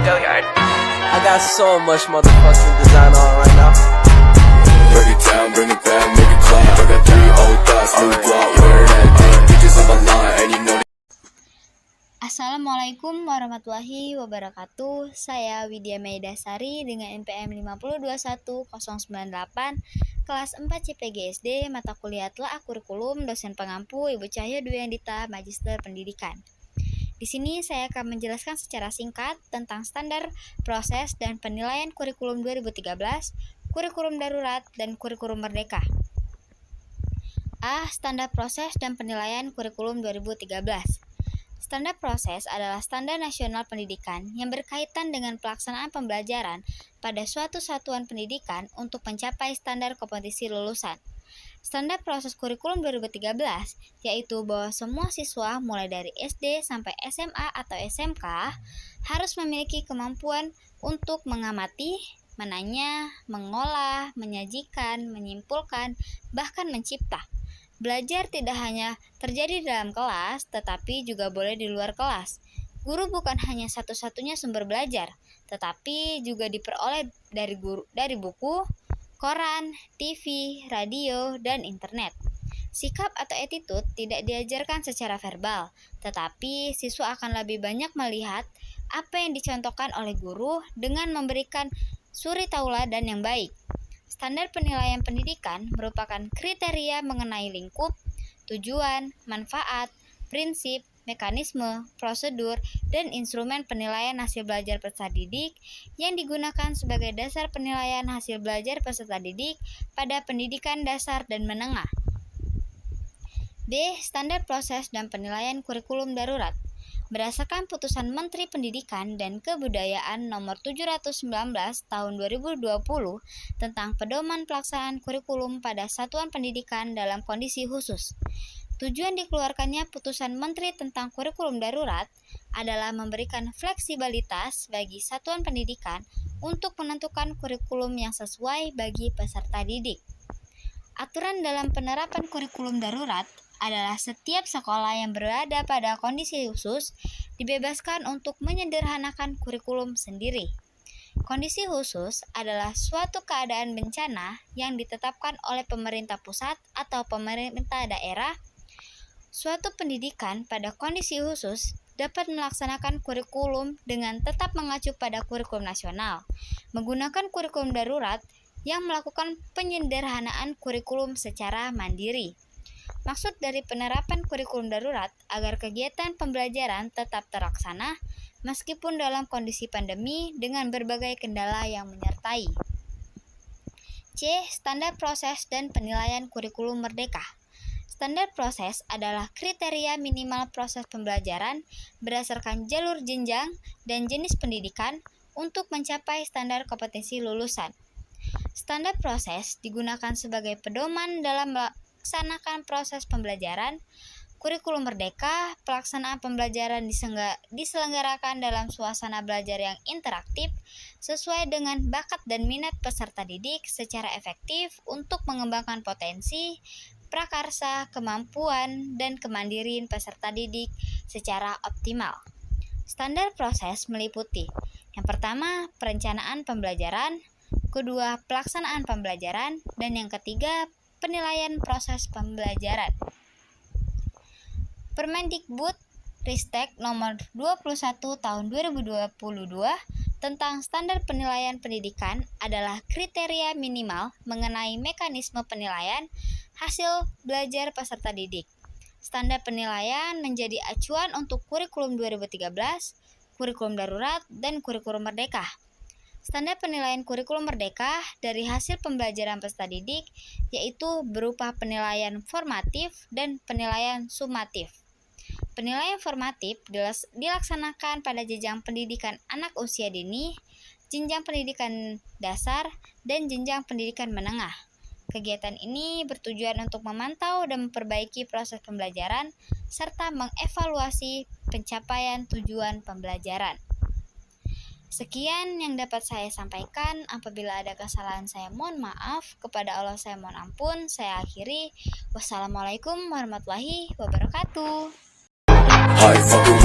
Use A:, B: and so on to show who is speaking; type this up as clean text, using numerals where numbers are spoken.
A: I got so much motherfucking design on right now.
B: Break it down, bring it back, make it clap. I got 3 old thoughts, new block, wear that thing. Bitches on my line, and you know.
C: Assalamualaikum warahmatullahi wabarakatuh. Saya Widya Maidasari dengan NPM 5021098 kelas 4 CPGSD, mata kuliah Telaah Kurikulum, dosen pengampu Ibu Cahya Dwiandita, Magister Pendidikan. Di sini saya akan menjelaskan secara singkat tentang standar proses dan penilaian kurikulum 2013, kurikulum darurat, dan kurikulum merdeka. Standar proses dan penilaian kurikulum 2013. Standar proses adalah standar nasional pendidikan yang berkaitan dengan pelaksanaan pembelajaran pada suatu satuan pendidikan untuk mencapai standar kompetisi lulusan. Standar proses kurikulum 2013 yaitu bahwa semua siswa mulai dari SD sampai SMA atau SMK harus memiliki kemampuan untuk mengamati, menanya, mengolah, menyajikan, menyimpulkan, bahkan mencipta. Belajar tidak hanya terjadi dalam kelas, tetapi juga boleh di luar kelas. Guru bukan hanya satu-satunya sumber belajar, tetapi juga diperoleh dari buku, koran, TV, radio, dan internet. Sikap atau attitude tidak diajarkan secara verbal, tetapi siswa akan lebih banyak melihat apa yang dicontohkan oleh guru dengan memberikan suri tauladan yang baik. Standar penilaian pendidikan merupakan kriteria mengenai lingkup, tujuan, manfaat, prinsip, mekanisme, prosedur, dan instrumen penilaian hasil belajar peserta didik yang digunakan sebagai dasar penilaian hasil belajar peserta didik pada pendidikan dasar dan menengah. Standar proses dan penilaian kurikulum darurat. Berdasarkan putusan Menteri Pendidikan dan Kebudayaan Nomor 719 Tahun 2020 tentang pedoman pelaksanaan kurikulum pada satuan pendidikan dalam kondisi khusus. Tujuan dikeluarkannya putusan Menteri tentang kurikulum darurat adalah memberikan fleksibilitas bagi satuan pendidikan untuk menentukan kurikulum yang sesuai bagi peserta didik. Aturan dalam penerapan kurikulum darurat adalah setiap sekolah yang berada pada kondisi khusus dibebaskan untuk menyederhanakan kurikulum sendiri. Kondisi khusus adalah suatu keadaan bencana yang ditetapkan oleh pemerintah pusat atau pemerintah daerah. Suatu pendidikan pada kondisi khusus dapat melaksanakan kurikulum dengan tetap mengacu pada kurikulum nasional, menggunakan kurikulum darurat yang melakukan penyederhanaan kurikulum secara mandiri. Maksud dari penerapan kurikulum darurat agar kegiatan pembelajaran tetap terlaksana meskipun dalam kondisi pandemi dengan berbagai kendala yang menyertai. Standar proses dan penilaian kurikulum merdeka. Standar proses adalah kriteria minimal proses pembelajaran berdasarkan jalur jenjang dan jenis pendidikan untuk mencapai standar kompetensi lulusan. Standar proses digunakan sebagai pedoman dalam melaksanakan proses pembelajaran. Kurikulum merdeka, pelaksanaan pembelajaran diselenggarakan dalam suasana belajar yang interaktif sesuai dengan bakat dan minat peserta didik secara efektif untuk mengembangkan potensi, prakarsa, kemampuan, dan kemandirian peserta didik secara optimal. Standar proses meliputi: yang pertama, perencanaan pembelajaran, kedua, pelaksanaan pembelajaran, dan yang ketiga, penilaian proses pembelajaran. Permendikbud Ristek Nomor 21 Tahun 2022 tentang standar penilaian pendidikan adalah kriteria minimal mengenai mekanisme penilaian hasil belajar peserta didik. Standar penilaian menjadi acuan untuk kurikulum 2013, kurikulum darurat, dan kurikulum merdeka. Standar penilaian kurikulum merdeka dari hasil pembelajaran peserta didik yaitu berupa penilaian formatif dan penilaian sumatif. Penilaian formatif dilaksanakan pada jenjang pendidikan anak usia dini, jenjang pendidikan dasar, dan jenjang pendidikan menengah. Kegiatan ini bertujuan untuk memantau dan memperbaiki proses pembelajaran serta mengevaluasi pencapaian tujuan pembelajaran. Sekian yang dapat saya sampaikan. Apabila ada kesalahan saya mohon maaf, kepada Allah saya mohon ampun. Saya akhiri. Wassalamualaikum warahmatullahi wabarakatuh.
B: I fucking